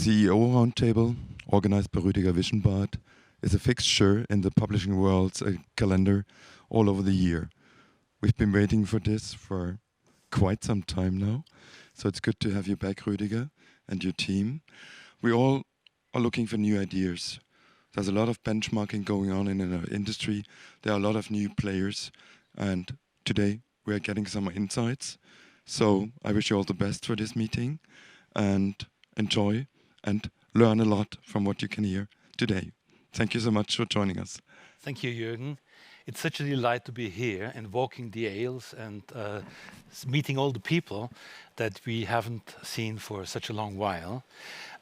CEO Roundtable, organized by Rüdiger Wischenbart, is a fixture in the publishing world's calendar all over the year. We've been waiting for this for quite some time now, so it's good to have you back, Rüdiger, and your team. We all are looking for new ideas. There's a lot of benchmarking going on in our industry. There are a lot of new players, and today we are getting some insights. So I wish you all the best for this meeting, and enjoy and learn a lot from what you can hear today. Thank you so much for joining us. Thank you, Jürgen. It's such a delight to be here and walking the aisles and meeting all the people that we haven't seen for such a long while.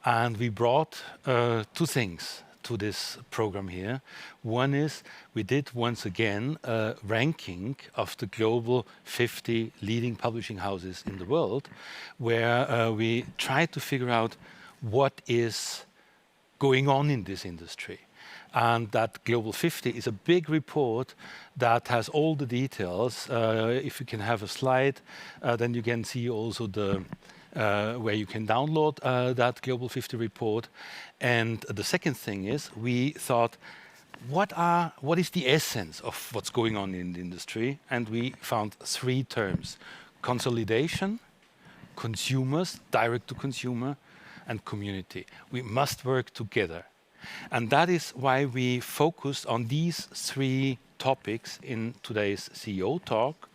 And we brought two things to this program here. One is we did once again a ranking of the global 50 leading publishing houses in the world, where we tried to figure out what is going on in this industry. And that Global 50 is a big report that has all the details. If you can have a slide, then you can see also the where you can download that Global 50 report. And the second thing is we thought, what is the essence of what's going on in the industry? And we found three terms: consolidation, consumers, direct to consumer, and community. We must work together. And that is why we focused on these three topics in today's CEO talk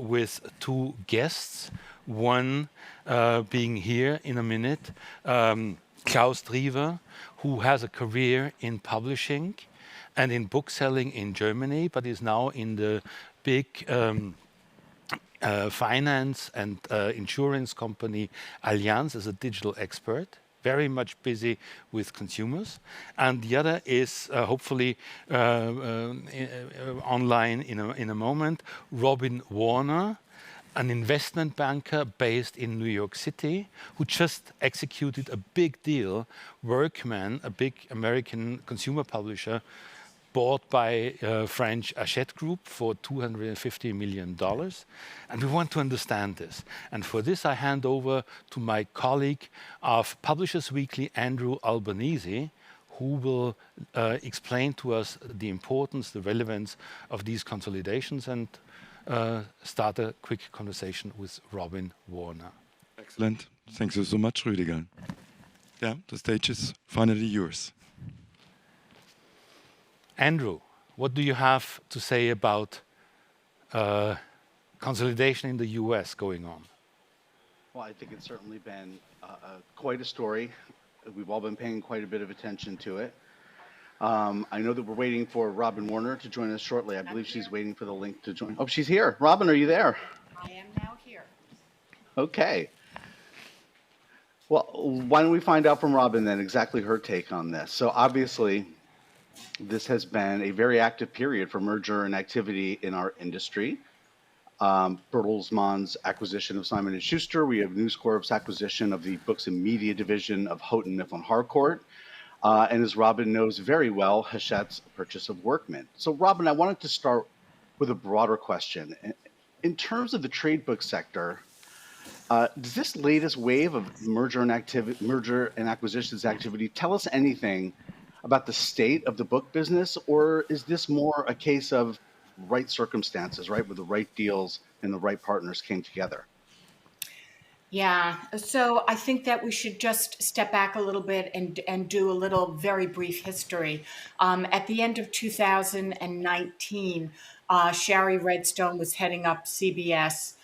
with two guests, one being here in a minute, Klaus Driever, who has a career in publishing and in bookselling in Germany, but is now in the big finance and insurance company Allianz as a digital expert, very much busy with consumers. And the other is hopefully online in a moment, Robin Warner, an investment banker based in New York City, who just executed a big deal. Workman, a big American consumer publisher, bought by French Allianz Group for $250 million. And we want to understand this. And for this, I hand over to my colleague of Publishers Weekly, Andrew Albanese, who will explain to us the importance, the relevance of these consolidations, and start a quick conversation with Robin Warner. Excellent. Thank you so much, Rüdiger. Yeah, the stage is finally yours. Andrew, what do you have to say about consolidation in the US going on? Well, I think it's certainly been quite a story. We've all been paying quite a bit of attention to it. I know that we're waiting for Robin Warner to join us shortly. I believe she's waiting for the link to join. Oh, she's here. Robin, are you there? I am now here. Okay. Well, why don't we find out from Robin then exactly her take on this? So obviously, this has been a very active period for merger and activity in our industry. Bertelsmann's acquisition of Simon & Schuster. We have News Corp's acquisition of the books and media division of Houghton Mifflin Harcourt. And as Robin knows very well, Hachette's purchase of Workman. So Robin, I wanted to start with a broader question. In terms of the trade book sector, does this latest wave of merger and acquisitions activity tell us anything about the state of the book business, or is this more a case of right circumstances, right, where the right deals and the right partners came together? Yeah, so I think that we should just step back a little bit and do a little very brief history. At the end of 2019, Shari Redstone was heading up CBS.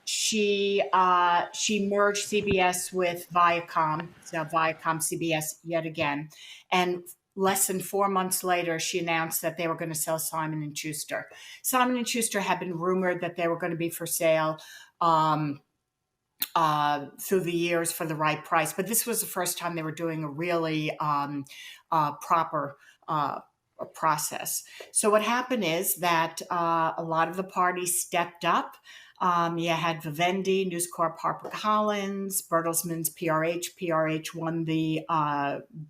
She merged CBS with Viacom, so Viacom CBS yet again, and less than 4 months later, she announced that they were going to sell Simon & Schuster. Simon & Schuster had been rumored that they were going to be for sale through the years for the right price, but this was the first time they were doing a really proper process. So what happened is that a lot of the parties stepped up. You had Vivendi, News Corp, HarperCollins, Bertelsmann's PRH. PRH won the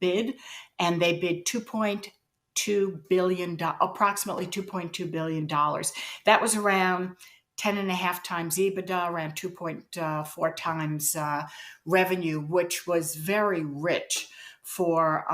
bid, and they bid $2.2 billion, approximately $2.2 billion. That was around 10.5 times EBITDA, around 2.4 times revenue, which was very rich for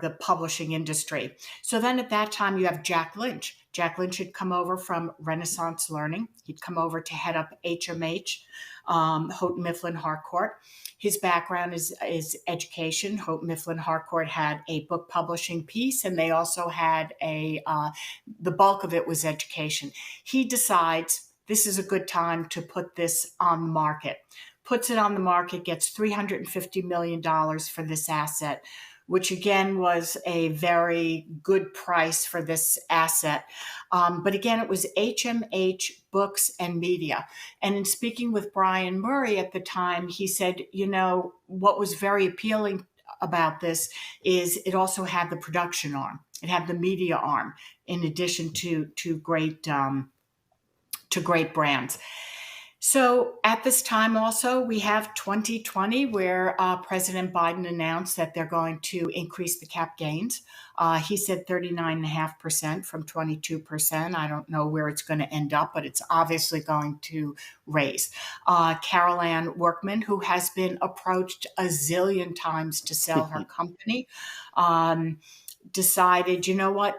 the publishing industry. So then at that time, you have Jack Lynch. Jack Lynch had come over from Renaissance Learning. He'd come over to head up HMH, Houghton Mifflin Harcourt. His background is education. Houghton Mifflin Harcourt had a book publishing piece, and they also had the bulk of it was education. He decides this is a good time to put this on the market. Puts it on the market, gets $350 million for this asset, which again was a very good price for this asset. But again, it was HMH Books and Media. And in speaking with Brian Murray at the time, he said, what was very appealing about this is it also had the production arm. It had the media arm, in addition to great brands. So at this time also, we have 2020 where President Biden announced that they're going to increase the cap gains. He said 39.5% from 22%. I don't know where it's going to end up, but it's obviously going to raise. Carol Ann Workman, who has been approached a zillion times to sell her company, decided,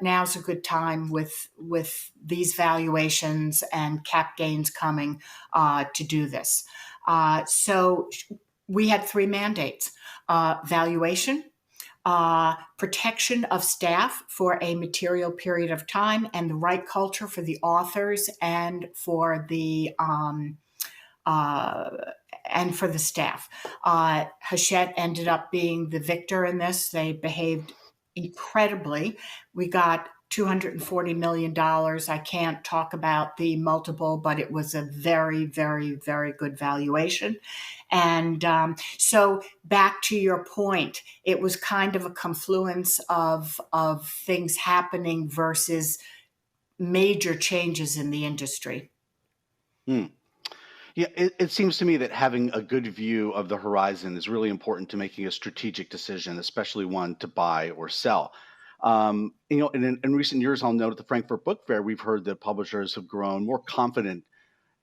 now's a good time with these valuations and cap gains coming to do this. So we had 3 mandates: valuation, protection of staff for a material period of time, and the right culture for the authors and for the staff. Hachette ended up being the victor in this. They behaved incredibly. We got $240 million. I can't talk about the multiple, but it was a very, very, very good valuation. And so back to your point, it was kind of a confluence of things happening versus major changes in the industry. Yeah, it seems to me that having a good view of the horizon is really important to making a strategic decision, especially one to buy or sell. In recent years, I'll note at the Frankfurt Book Fair, we've heard that publishers have grown more confident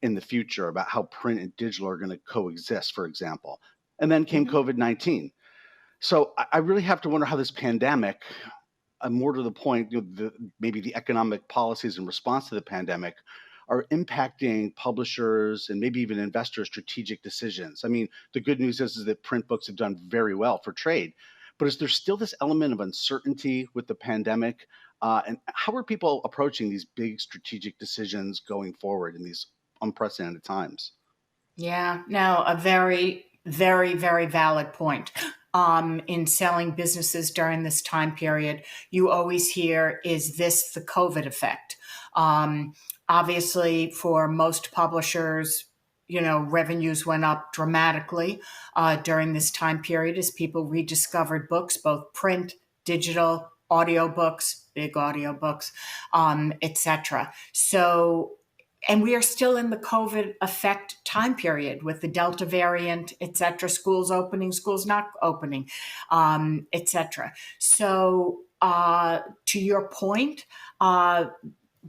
in the future about how print and digital are going to coexist, for example. And then came COVID-19. So I really have to wonder how this pandemic, more to the point, maybe the economic policies in response to the pandemic are impacting publishers and maybe even investors' strategic decisions. I mean, the good news is that print books have done very well for trade, but is there still this element of uncertainty with the pandemic? And how are people approaching these big strategic decisions going forward in these unprecedented times? Yeah, no, a very, very, very valid point. In selling businesses during this time period, you always hear, is this the COVID effect? Obviously, for most publishers, revenues went up dramatically during this time period as people rediscovered books, both print, digital, audiobooks, big audiobooks, etc. So, and we are still in the COVID effect time period with the Delta variant, etc. Schools opening, schools not opening, etc. So, to your point,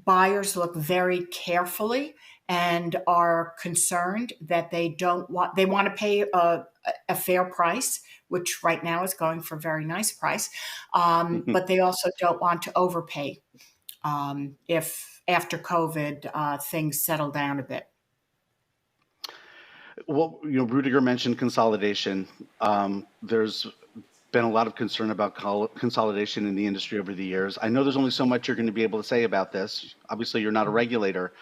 buyers look very carefully and are concerned that they want to pay a fair price, which right now is going for a very nice price, but they also don't want to overpay if after COVID things settle down a bit. Well, Rudiger mentioned consolidation. There's been a lot of concern about consolidation in the industry over the years. I know there's only so much you're going to be able to say about this. Obviously, you're not a regulator,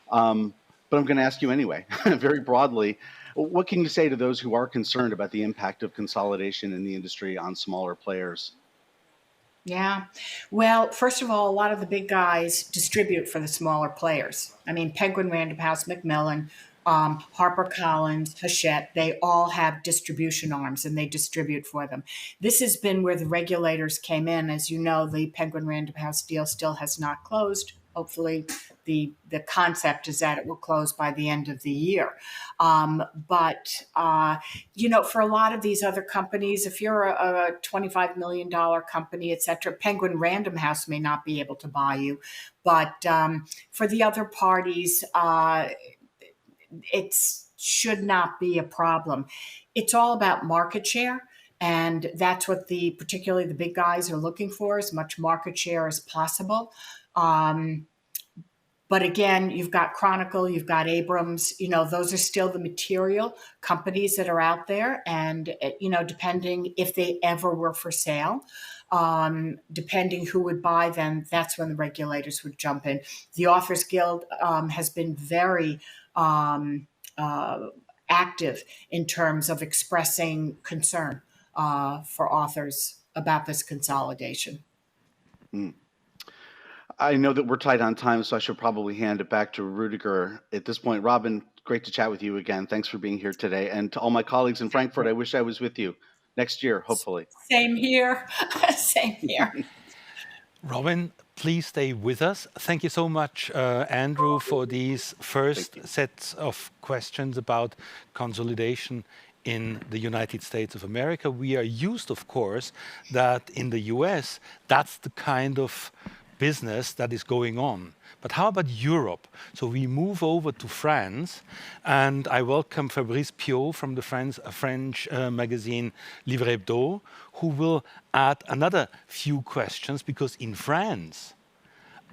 but I'm going to ask you anyway, very broadly. What can you say to those who are concerned about the impact of consolidation in the industry on smaller players? Yeah. Well, first of all, a lot of the big guys distribute for the smaller players. I mean, Penguin Random House, Macmillan, HarperCollins, Hachette, they all have distribution arms and they distribute for them. This has been where the regulators came in. As you know, the Penguin Random House deal still has not closed. Hopefully the concept is that it will close by the end of the year. But for a lot of these other companies, if you're a $25 million company, et cetera, Penguin Random House may not be able to buy you. But for the other parties, it should not be a problem. It's all about market share. And that's what particularly the big guys are looking for, as much market share as possible. But again, you've got Chronicle, you've got Abrams, those are still the material companies that are out there. And, depending if they ever were for sale, depending who would buy them, that's when the regulators would jump in. The Authors Guild has been very active in terms of expressing concern for authors about this consolidation. I know that we're tight on time, so I should probably hand it back to Rudiger at this point. Robin, great to chat with you again. Thanks for being here today. And to all my colleagues in Frankfurt, I wish I was with you next year, hopefully. Same here. Same here. Robin, please stay with us. Thank you so much, Andrew, for these first sets of questions about consolidation in the United States of America. We are used, of course, that in the US, that's the kind of business that is going on. But how about Europe? So we move over to France, and I welcome Fabrice Piot from the French magazine Livre Hebdo, who will add another few questions, because in France,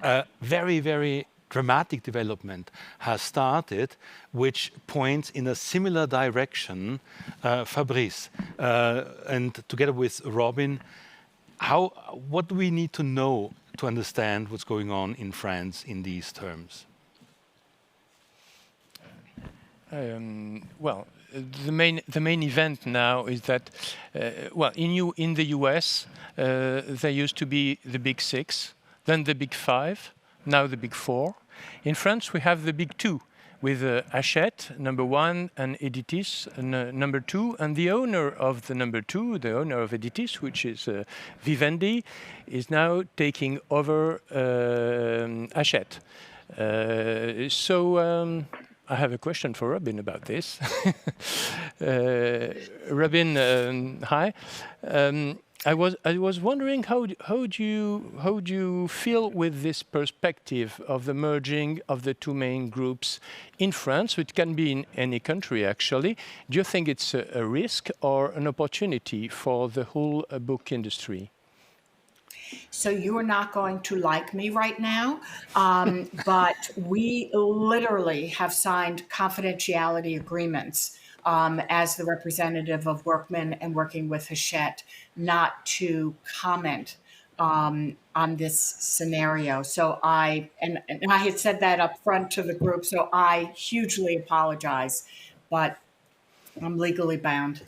a very, very dramatic development has started, which points in a similar direction. Fabrice, and together with Robin, what do we need to know to understand what's going on in France in these terms? Well, the main event now is that, in the US, there used to be the big six, then the big five, now the big four. In France, we have the big two, with Hachette, number one, and Editis, number two. And the owner of the number two, the owner of Editis, which is Vivendi, is now taking over Hachette. I have a question for Robin about this. Robin, hi. I was wondering how do you feel with this perspective of the merging of the two main groups in France, which can be in any country actually. Do you think it's a risk or an opportunity for the whole book industry? So you are not going to like me right now, but we literally have signed confidentiality agreements as the representative of Workman and working with Hachette, not to comment on this scenario. So I had said that up front to the group, so I hugely apologize, but I'm legally bound.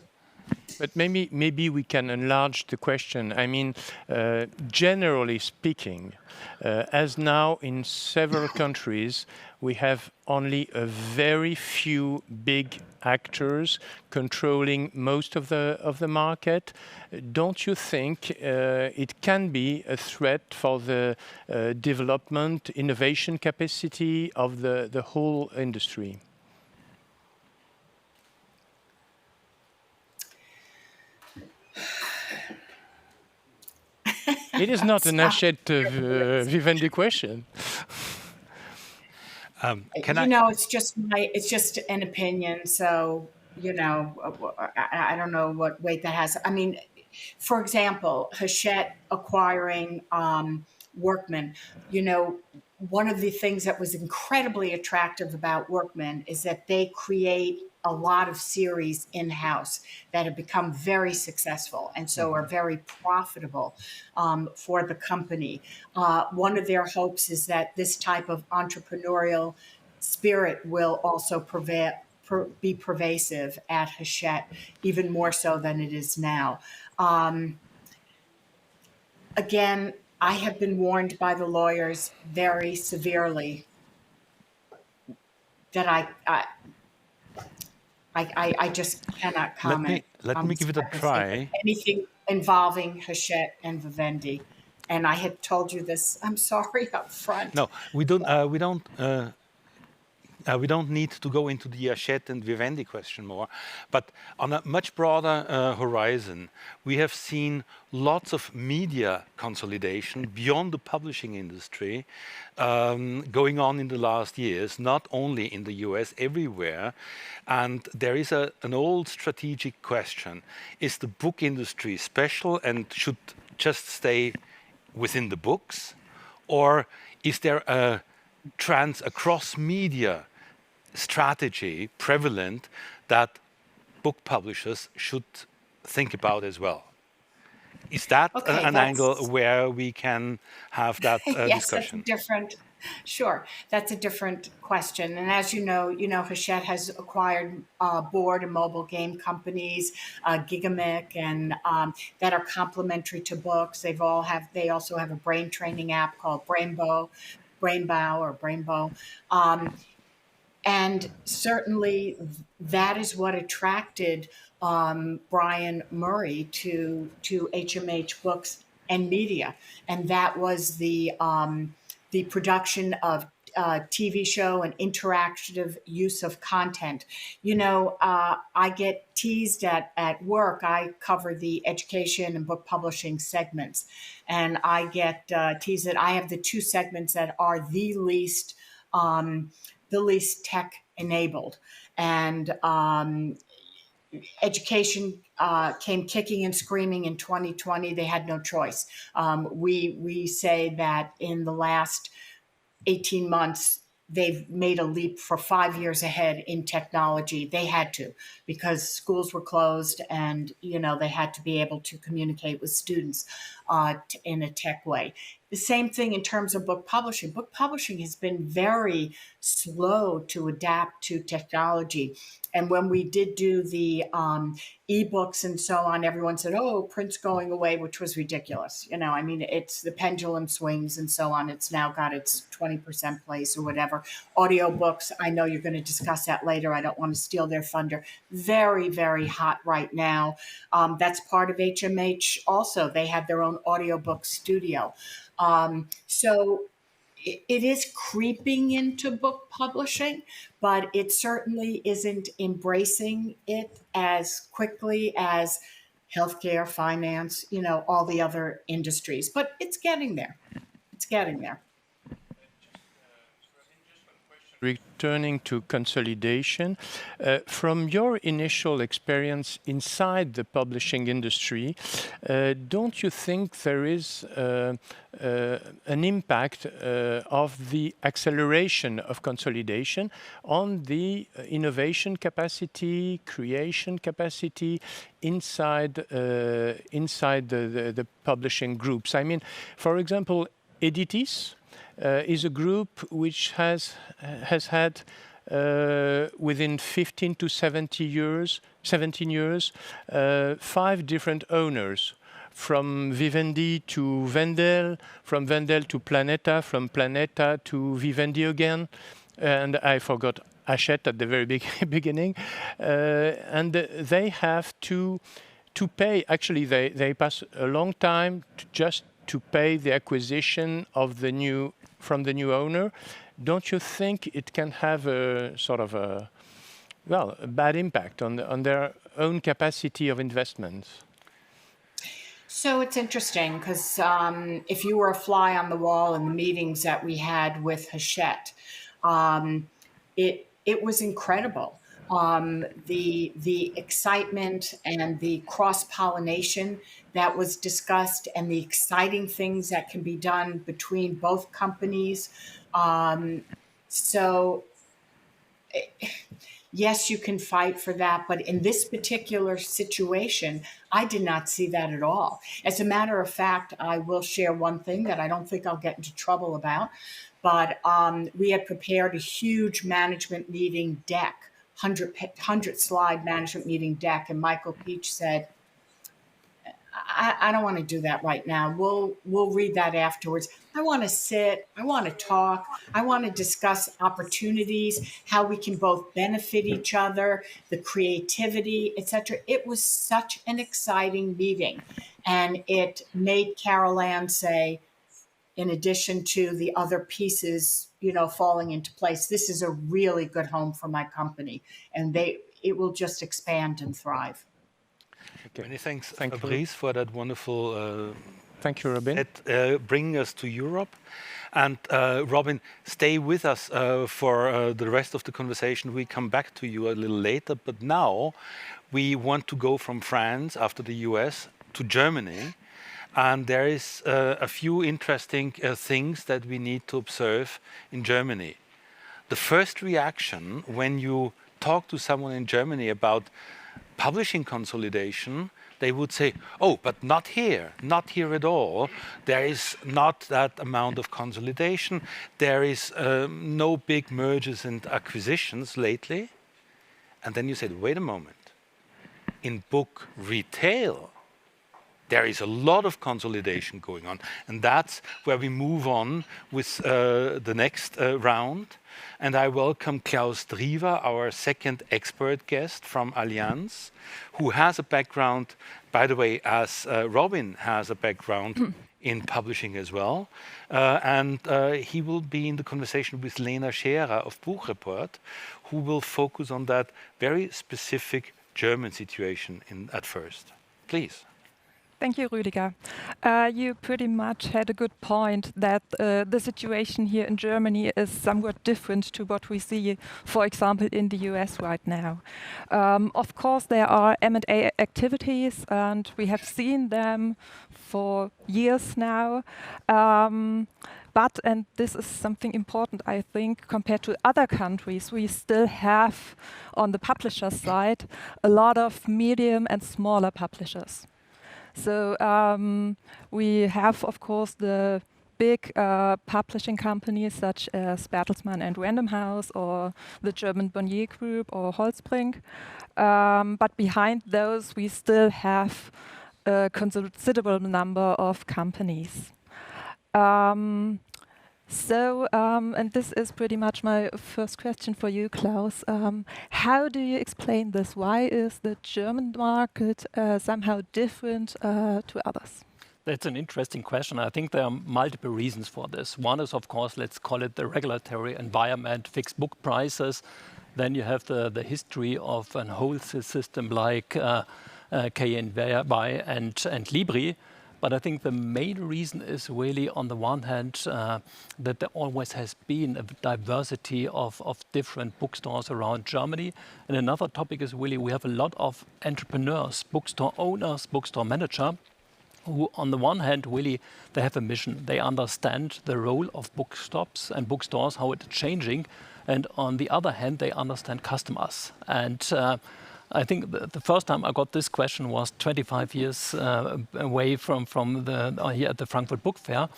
But maybe we can enlarge the question. I mean, generally speaking, as now in several countries, we have only a very few big actors controlling most of the market. Don't you think it can be a threat for the development, innovation capacity of the whole industry? It is not an Hachette Vivendi question. It's just an opinion. So, I don't know what weight that has. I mean, for example, Hachette acquiring Workman, one of the things that was incredibly attractive about Workman is that they create a lot of series in-house that have become very successful and so are very profitable for the company. One of their hopes is that this type of entrepreneurial spirit will also be pervasive at Hachette, even more so than it is now. Again, I have been warned by the lawyers very severely that I just cannot comment. Let me give it a try. Anything involving Hachette and Vivendi. And I had told you this, I'm sorry, up front. No, we don't. We don't need to go into the Hachette and Vivendi question more, but on a much broader horizon, we have seen lots of media consolidation beyond the publishing industry going on in the last years, not only in the US, everywhere. And there is an old strategic question. Is the book industry special and should just stay within the books? Or is there a cross-media strategy prevalent that book publishers should think about as well? Is that an angle where we can have that yes, discussion? That's different. Sure, that's a different question. And as you know, Hachette has acquired board and mobile game companies, Gigamic, and that are complementary to books. They also have a brain training app called Brainbow. And certainly that is what attracted Brian Murray to HMH Books and Media. And that was the production of TV show and interactive use of content. I get teased at work. I cover the education and book publishing segments. And I get teased that I have the two segments that are the least tech enabled. And education came kicking and screaming in 2020. They had no choice. We say that in the last 18 months, they've made a leap for 5 years ahead in technology. They had to, because schools were closed and, they had to be able to communicate with students in a tech way. The same thing in terms of book publishing. Book publishing has been very slow to adapt to technology. And when we did do the ebooks and so on, everyone said, oh, print's going away, which was ridiculous. It's the pendulum swings and so on. It's now got its 20% place or whatever. Audiobooks, I know you're going to discuss that later. I don't want to steal their thunder. Very, very hot right now. That's part of HMH also. They have their own audiobook studio. So it is creeping into book publishing, but it certainly isn't embracing it as quickly as healthcare, finance, all the other industries. But it's getting there. It's getting there. Returning to consolidation, from your initial experience inside the publishing industry, don't you think there is an impact of the acceleration of consolidation on the innovation capacity, creation capacity inside the publishing groups? I mean, for example, Editis is a group which has had within 15 to 17 years, 5 different owners, from Vivendi to Wendel, from Wendel to Planeta, from Planeta to Vivendi again, and I forgot Hachette at the very beginning, and they have to pay. Actually, they pass a long time to pay the acquisition of from the new owner. Don't you think it can have a sort of a bad impact on their own capacity of investment? So it's interesting because if you were a fly on the wall in the meetings that we had with Hachette, it was incredible. The excitement and the cross-pollination that was discussed and the exciting things that can be done between both companies. Yes, you can fight for that, but in this particular situation, I did not see that at all. As a matter of fact, I will share one thing that I don't think I'll get into trouble about, but we had prepared a huge management meeting deck, 100-slide management meeting deck, and Michael Peach said, I don't want to do that right now. We'll read that afterwards. I want to sit. I want to talk. I want to discuss opportunities, how we can both benefit each other, the creativity, etc. It was such an exciting meeting. and it made Carol Ann say, in addition to the other pieces, falling into place, this is a really good home for my company, and it will just expand and thrive. Okay. Many thanks, Thank you, Fabrice, for that wonderful thank you, Robin. Bringing us to Europe. And Robin, stay with us for the rest of the conversation. We come back to you a little later, but now we want to go from France after the US to Germany. And there is a few interesting things that we need to observe in Germany. The first reaction when you talk to someone in Germany about publishing consolidation, they would say, oh, but not here at all. There is not that amount of consolidation. There is no big mergers and acquisitions lately. And then you said, wait a moment. In book retail, there is a lot of consolidation going on. And that's where we move on with the next round. And I welcome Klaus Driever, our second expert guest from Allianz, who has a background, by the way, as Robin has a background in publishing as well. And he will be in the conversation with Lena Scherer of Buchreport, who will focus on that very specific German situation at first. Please. Thank you, Rüdiger. You pretty much had a good point that the situation here in Germany is somewhat different to what we see, for example, in the US right now. Of course, there are M&A activities, and we have seen them for years now. But, and this is something important, I think, compared to other countries, we still have, on the publisher side, a lot of medium and smaller publishers. So we have, of course, the big publishing companies such as Bertelsmann and Random House, or the German Bonnier Group, or Holzbrink. But behind those, we still have a considerable number of companies. And this is pretty much my first question for you, Klaus. How do you explain this? Why is the German market somehow different to others? That's an interesting question. I think there are multiple reasons for this. One is, of course, let's call it the regulatory environment, fixed book prices. Then you have the history of a wholesale system like KNY and Libri. But I think the main reason is really, on the one hand, that there always has been a diversity of different bookstores around Germany. And another topic is really we have a lot of entrepreneurs, bookstore owners, bookstore managers, who on the one hand really they have a mission. They understand the role of bookstops and bookstores, how it's changing. And on the other hand, they understand customers. And I think the first time I got this question was 25 years away from here at the Frankfurt Book Fair.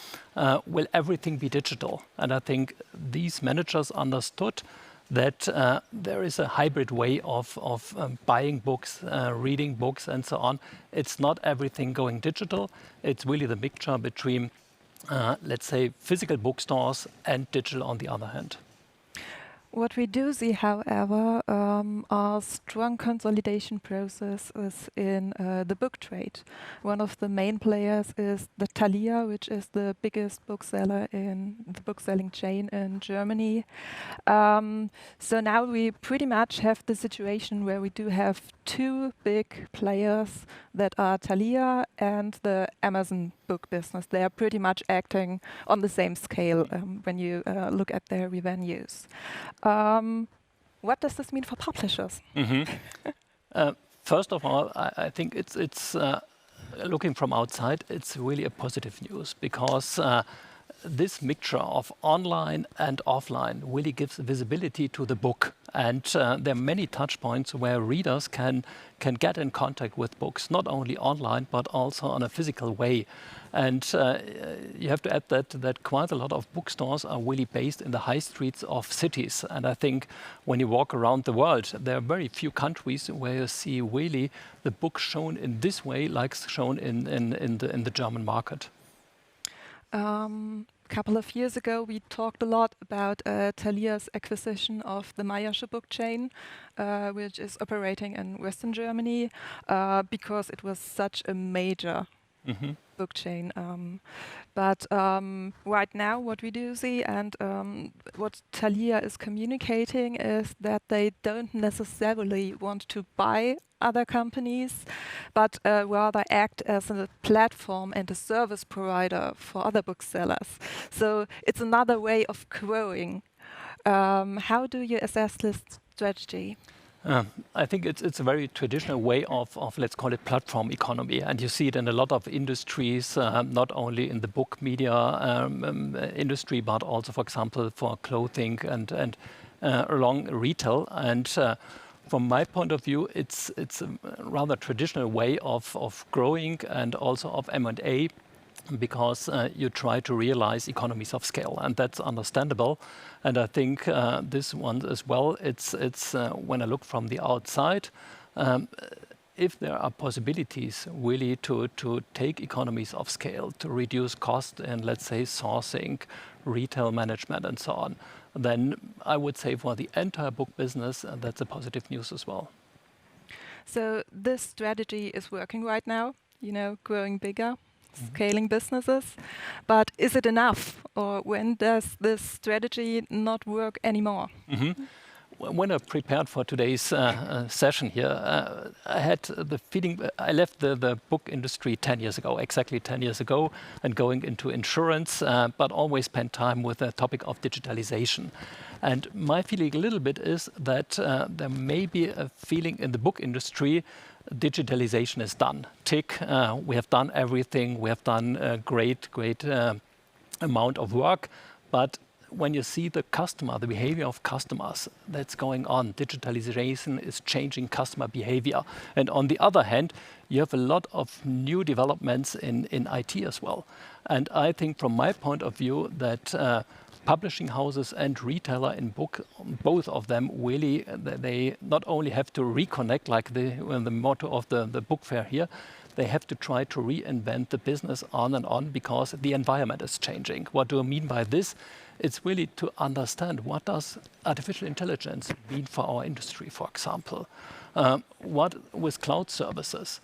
Will everything be digital? And I think these managers understood that there is a hybrid way of buying books, reading books, and so on. It's not everything going digital. It's really the mixture between, let's say, physical bookstores and digital on the other hand. What we do see, however, are strong consolidation processes in the book trade. One of the main players is the Thalia, which is the biggest bookseller in the bookselling chain in Germany. So now we pretty much have the situation where we do have two big players that are Thalia and the Amazon book business. They are pretty much acting on the same scale when you look at their revenues. What does this mean for publishers? First of all, I think it's looking from outside, it's really a positive news, because this mixture of online and offline really gives visibility to the book. And there are many touch points where readers can get in contact with books, not only online, but also on a physical way. And you have to add that quite a lot of bookstores are really based in the high streets of cities. And I think when you walk around the world, there are very few countries where you see really the book shown in this way, like shown in the German market. Couple of years ago, we talked a lot about Thalia's acquisition of the Meyersche book chain, which is operating in Western Germany, because it was such a major book chain. But right now, what we do see and what Thalia is communicating is that they don't necessarily want to buy other companies, but rather act as a platform and a service provider for other booksellers. So it's another way of growing. How do you assess this strategy? I think it's a very traditional way of, let's call it, platform economy. And you see it in a lot of industries, not only in the book media industry, but also, for example, for clothing and along retail. And from my point of view, it's a rather traditional way of growing and also of M&A, because you try to realize economies of scale, and that's understandable. And I think this one as well, it's when I look from the outside, if there are possibilities really to take economies of scale, to reduce cost and, let's say, sourcing, retail management and so on, then I would say for the entire book business, that's a positive news as well. So this strategy is working right now, growing bigger, scaling businesses, but is it enough, or when does this strategy not work anymore? When I prepared for today's session here, I had the feeling I left the book industry 10 years ago, exactly 10 years ago, and going into insurance, but always spent time with the topic of digitalization. And my feeling a little bit is that there may be a feeling in the book industry, digitalization is done. Tick, we have done everything, we have done a great amount of work, but when you see the customer, the behavior of customers that's going on, digitalization is changing customer behavior. And on the other hand, you have a lot of new developments in IT as well. And I think from my point of view that publishing houses and retailer in book, both of them really, they not only have to reconnect like the motto of the book fair here, they have to try to reinvent the business on and on, because the environment is changing. What do I mean by this? It's really to understand what does artificial intelligence mean for our industry, for example. What with cloud services?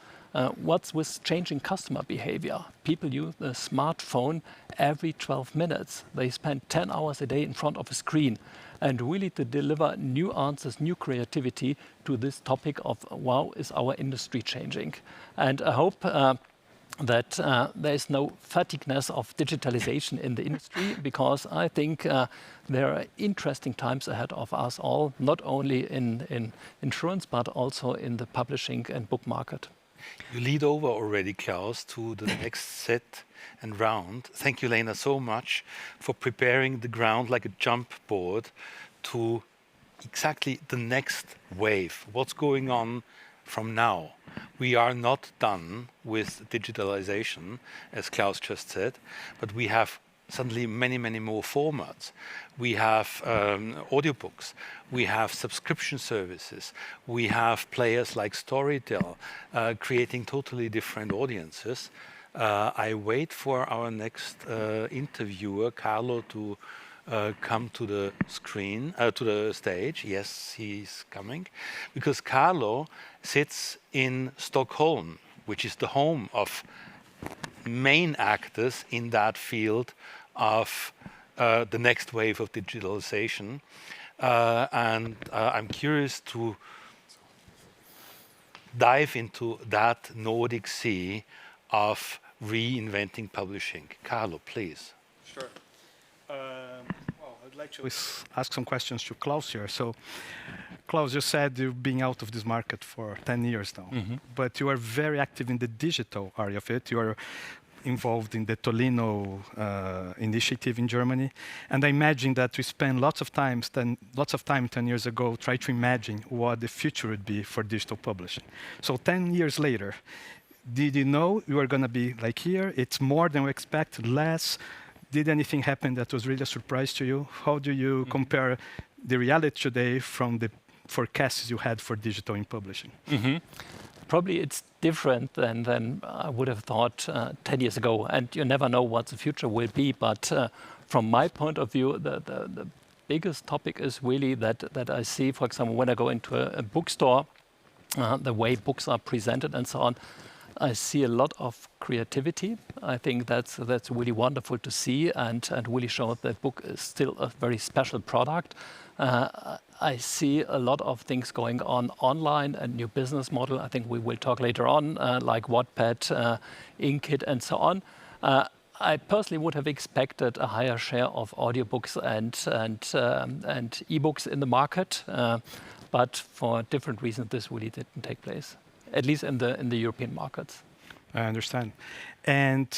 What's with changing customer behavior? People use the smartphone every 12 minutes. They spend 10 hours a day in front of a screen. And really to deliver new answers, new creativity to this topic of, wow, is our industry changing? And I hope that there is no fatigueness of digitalization in the industry, because I think there are interesting times ahead of us all, not only in insurance, but also in the publishing and book market. You lead over already, Klaus, to the next set and round. Thank you, Lena, so much for preparing the ground like a jump board to exactly the next wave. What's going on from now? We are not done with digitalization, as Klaus just said, but we have suddenly many more formats. We have audiobooks, we have subscription services, we have players like Storytel creating totally different audiences. I wait for our next interviewer, Carlo, to come to the screen, to the stage. Yes, he's coming, because Carlo sits in Stockholm, which is the home of main actors in that field of the next wave of digitalization. And I'm curious to dive into that Nordic sea of reinventing publishing. Carlo, please. Sure. Well, I'd like to ask some questions to Klaus here. So, Klaus, you said you've been out of this market for 10 years now, but you are very active in the digital area of it. You are involved in the Tolino initiative in Germany, and I imagine that we spent lots of time 10 years ago trying to imagine what the future would be for digital publishing. So 10 years later, did you know you were going to be like here? It's more than we expect, less? Did anything happen that was really a surprise to you? How do you compare the reality today from the forecasts you had for digital in publishing? Probably it's different than I would have thought 10 years ago, and you never know what the future will be. But from my point of view, the biggest topic is really that I see, for example, when I go into a bookstore, the way books are presented and so on, I see a lot of creativity. I think that's really wonderful to see, and really shows that book is still a very special product. I see a lot of things going on online and new business model. I think we will talk later on, like Wattpad, Inkit, and so on. I personally would have expected a higher share of audiobooks and ebooks in the market, but for different reasons, this really didn't take place, at least in the European markets. I understand. And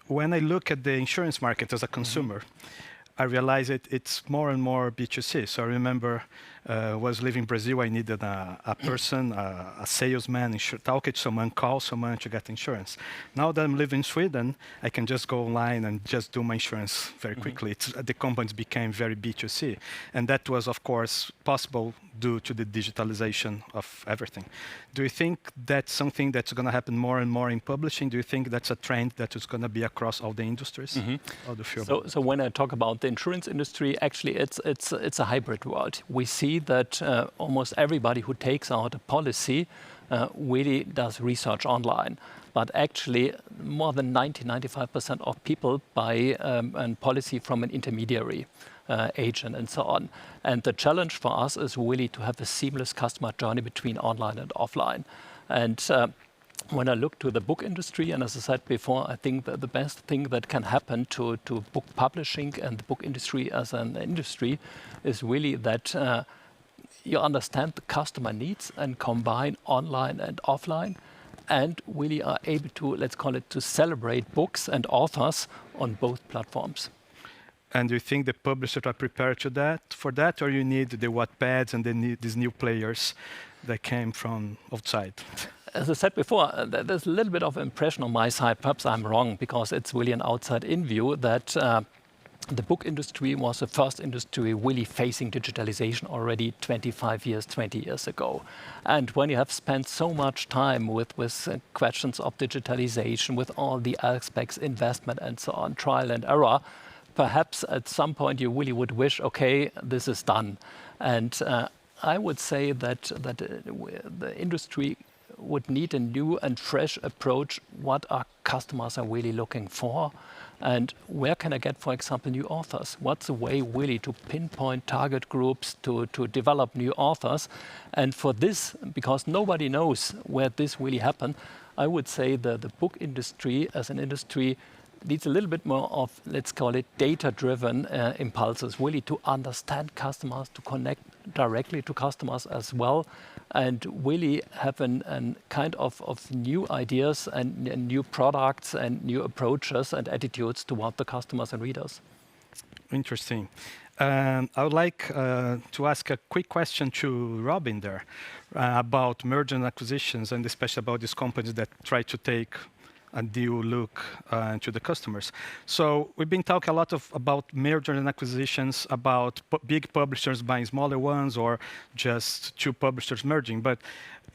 when I look at the insurance market as a consumer, I realize it's more and more B2C. So I remember was living in Brazil, I needed a person, a salesman, talk to someone, call someone to get insurance. Now that I'm living in Sweden, I can just go online and just do my insurance very quickly. The companies became very B2C. And that was, of course, possible due to the digitalization of everything. Do you think that's something that's going to happen more and more in publishing? Do you think that's a trend that is going to be across all the industries? So when I talk about the insurance industry, actually it's a hybrid world. We see that almost everybody who takes out a policy really does research online. But actually, more than 95% of people buy a policy from an intermediary agent and so on. And the challenge for us is really to have a seamless customer journey between online and offline. And when I look to the book industry, and as I said before, I think that the best thing that can happen to book publishing and the book industry as an industry is really that you understand the customer needs and combine online and offline, and really are able to, let's call it, to celebrate books and authors on both platforms. And do you think the publishers are prepared for that, or you need the Wattpads and these new players that came from outside? As I said before, there's a little bit of impression on my side, perhaps I'm wrong, because it's really an outside-in view that the book industry was the first industry really facing digitalization already 20 years ago. And when you have spent so much time with questions of digitalization, with all the aspects, investment and so on, trial and error, perhaps at some point you really would wish, okay, this is done. And I would say that the industry would need a new and fresh approach. What our customers are really looking for, and where can I get, for example, new authors? What's the way really to pinpoint target groups to develop new authors? And for this, because nobody knows where this really happened, I would say that the book industry as an industry needs a little bit more of, let's call it, data-driven impulses, really to understand customers, to connect directly to customers as well, and really have a kind of new ideas and new products and new approaches and attitudes toward the customers and readers. Interesting. I would like to ask a quick question to Robin there about merger and acquisitions, and especially about these companies that try to take a new look to the customers. So we've been talking a lot about mergers and acquisitions, about big publishers buying smaller ones, or just two publishers merging. But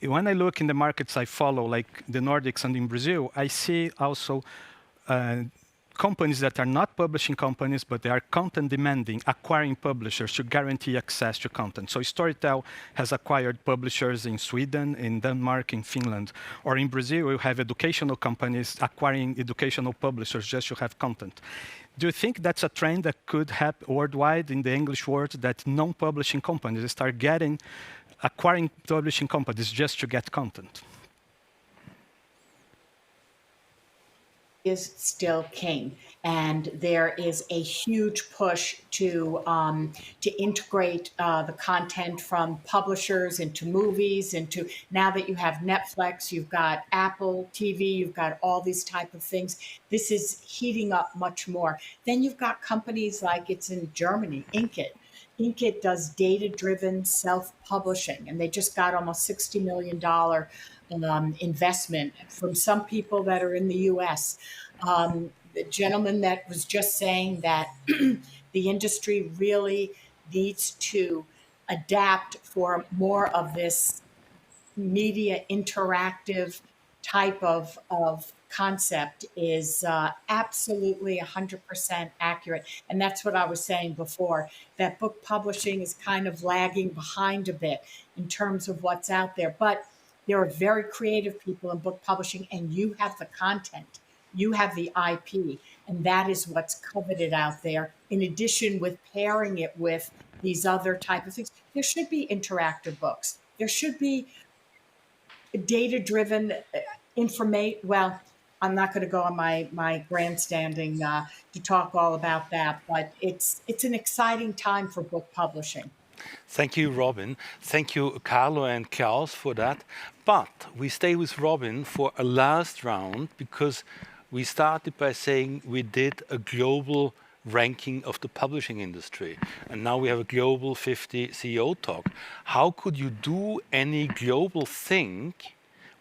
when I look in the markets I follow, like the Nordics and in Brazil, I see also companies that are not publishing companies, but they are content demanding, acquiring publishers to guarantee access to content. So Storytel has acquired publishers in Sweden, in Denmark, in Finland. Or in Brazil, you have educational companies acquiring educational publishers just to have content. Do you think that's a trend that could happen worldwide in the English world, that non-publishing companies start acquiring publishing companies just to get content? Is still king, and there is a huge push to integrate the content from publishers into movies, into, now that you have Netflix, you've got Apple TV, you've got all these type of things. This is heating up much more. Then you've got companies like, it's in Germany, Inkit. Inkit does data-driven self-publishing, and they just got almost $60 million investment from some people that are in the U.S. The gentleman that was just saying that the industry really needs to adapt for more of this media interactive type of concept is absolutely 100% accurate. And that's what I was saying before, that book publishing is kind of lagging behind a bit in terms of what's out there. But there are very creative people in book publishing, and you have the content. You have the IP, and that is what's coveted out there. In addition, with pairing it with these other type of things, there should be interactive books. There should be data-driven information. Well, I'm not going to go on my grandstanding to talk all about that, but it's an exciting time for book publishing. Thank you, Robin. Thank you, Carlo and Klaus, for that. But we stay with Robin for a last round because we started by saying we did a global ranking of the publishing industry. And now we have a global 50 CEO talk. How could you do any global thing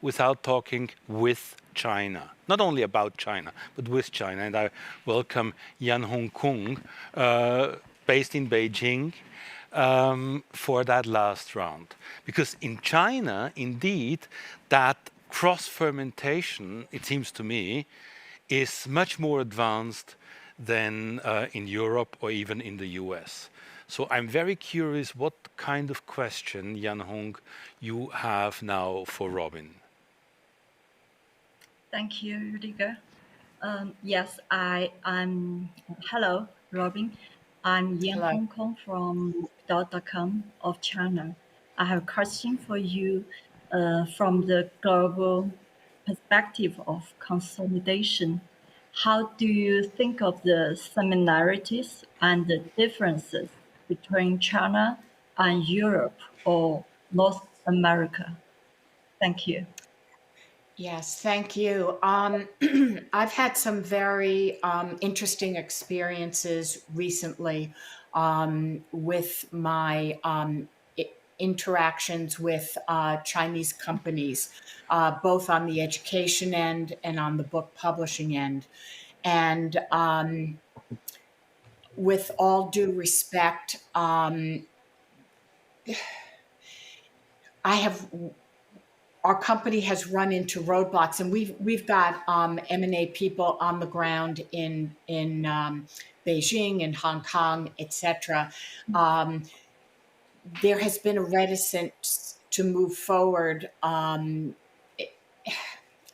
without talking with China? Not only about China, but with China. And I welcome Yan Hong Kung, based in Beijing, for that last round. Because in China, indeed, that cross-fermentation, it seems to me, is much more advanced than in Europe or even in the US. So I'm very curious what kind of question, Yan Hong, you have now for Robin. Thank you, Rüdiger. Yes, I'm. Hello, Robin. I'm Yan Hong Kong from .com of China. I have a question for you from the global perspective of consolidation. How do you think of the similarities and the differences between China and Europe or North America? Thank you. Yes, thank you. I've had some very interesting experiences recently with my interactions with Chinese companies, both on the education end and on the book publishing end. And with all due respect, our company has run into roadblocks, and we've got M&A people on the ground in Beijing and Hong Kong, etc. There has been a reticence to move forward. I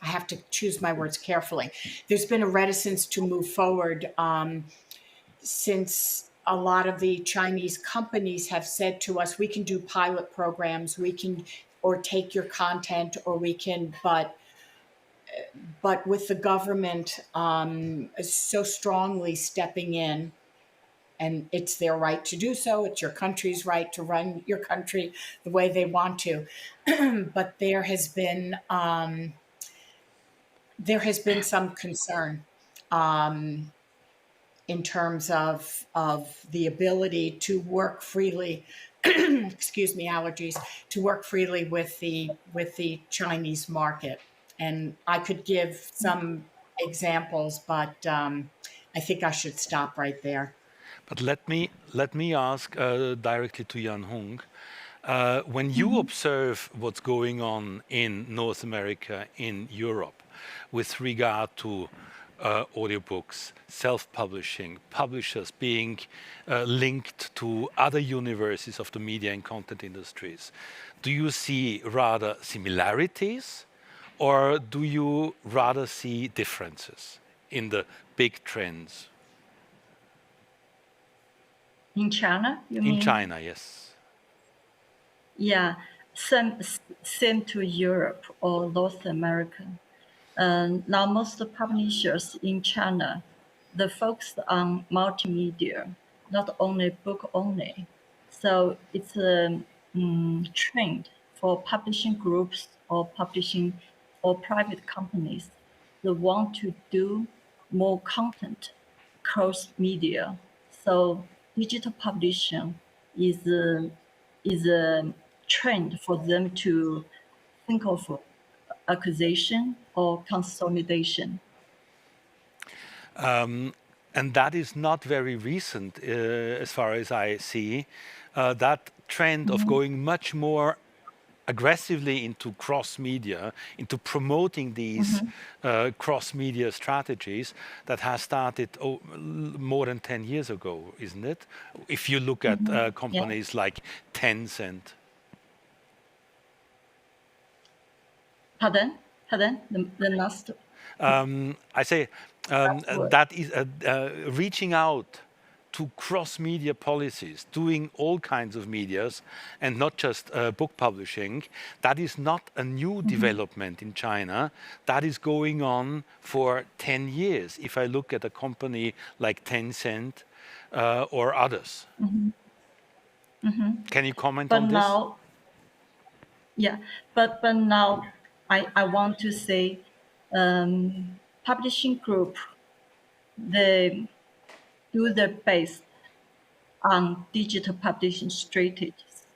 have to choose my words carefully. There's been a reticence to move forward since a lot of the Chinese companies have said to us, we can do pilot programs, we can, or take your content, or we can, but with the government so strongly stepping in, and it's their right to do so, it's your country's right to run your country the way they want to. But there has been some concern in terms of the ability to work freely, excuse me, allergies, to work freely with the Chinese market. And I could give some examples, but I think I should stop right there. But let me ask directly to Yan Hong. When you observe what's going on in North America, in Europe, with regard to audiobooks, self-publishing, publishers being linked to other universes of the media and content industries, do you see rather similarities, or do you rather see differences in the big trends? In China, you mean? In China, yes. Yeah, same to Europe or North America. Now, most publishers in China, they focus on multimedia, not only book only. So it's a trend for publishing groups or publishing or private companies that want to do more content cross media. So digital publishing is a trend for them to think of acquisition or consolidation. And that is not very recent, as far as I see. That trend of going much more aggressively into cross-media, into promoting these cross-media strategies, that has started more than 10 years ago, isn't it? If you look at companies like Tencent. Pardon? The last? I say that is reaching out to cross-media policies, doing all kinds of medias, and not just book publishing. That is not a new development in China. That is going on for 10 years, if I look at a company like Tencent or others. Can you comment on this? Now, yeah, but now I want to say publishing group, they do their best on digital publishing strategies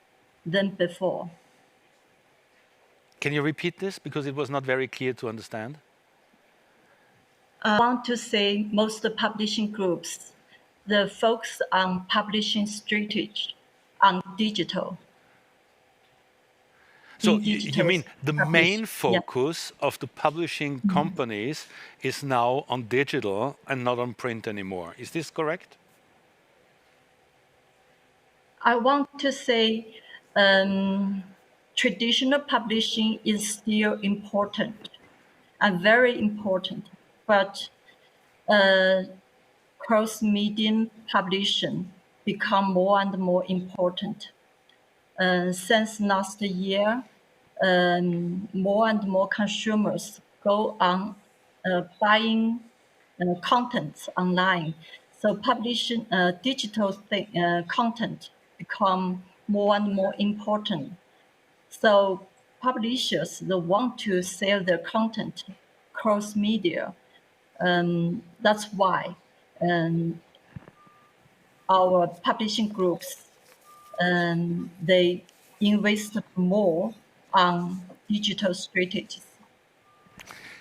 than before. Can you repeat this? Because it was not very clear to understand. I want to say most publishing groups, they focus on publishing strategy on digital. So you mean the main focus of the publishing companies is now on digital and not on print anymore. Is this correct? I want to say traditional publishing is still important and very important, but cross-media publishing become more and more important. Since last year, more and more consumers go on buying content online. So publishing digital content become more and more important. So publishers, they want to sell their content cross media. That's why our publishing groups, they invest more on digital strategies.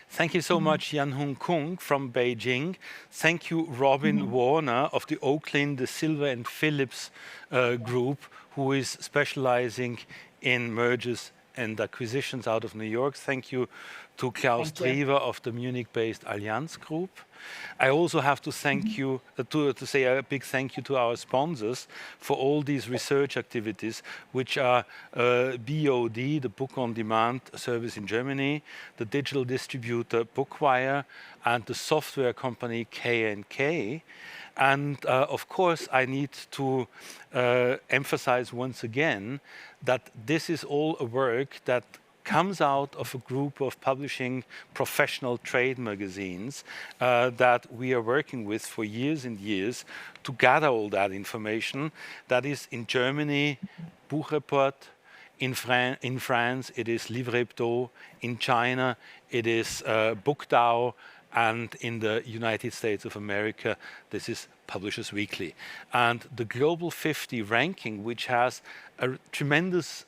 Thank you so much, Yan-Hung Kung from Beijing. Thank you, Robin Warner of the Oaklins, DeSilva+Phillips group, who is specializing in mergers and acquisitions out of New York. Thank you to Klaus Driever of the Munich-based Allianz Group. I also have to thank you, to say a big thank you to our sponsors for all these research activities, which are BOD, the Book on Demand service in Germany, the digital distributor Bookwire, and the software company K&K. And of course, I need to emphasize once again that this is all a work that comes out of a group of publishing professional trade magazines that we are working with for years and years to gather all that information. That is in Germany, Buchreport, in France it is Livre Hebdo, in China it is BookDAO, and in the United States of America this is Publishers Weekly. And the Global 50 ranking, which has a tremendous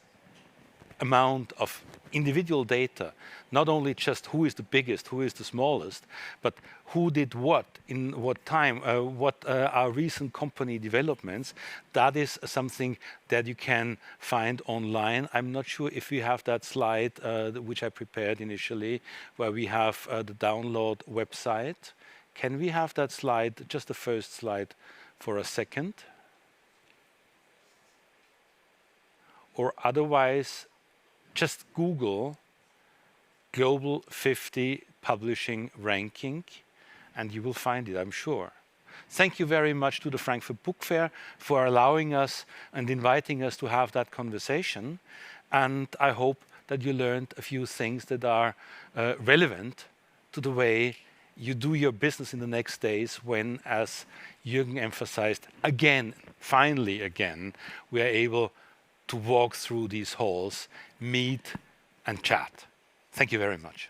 amount of individual data, not only just who is the biggest, who is the smallest, but who did what, in what time, what are recent company developments. That is something that you can find online. I'm not sure if we have that slide, which I prepared initially, where we have the download website. Can we have that slide, just the first slide, for a second? Or otherwise, just Google Global 50 Publishing Ranking, and you will find it, I'm sure. Thank you very much to the Frankfurt Book Fair for allowing us and inviting us to have that conversation. And I hope that you learned a few things that are relevant to the way you do your business in the next days when, as Jürgen emphasized, again, finally again, we are able to walk through these halls, meet and chat. Thank you very much.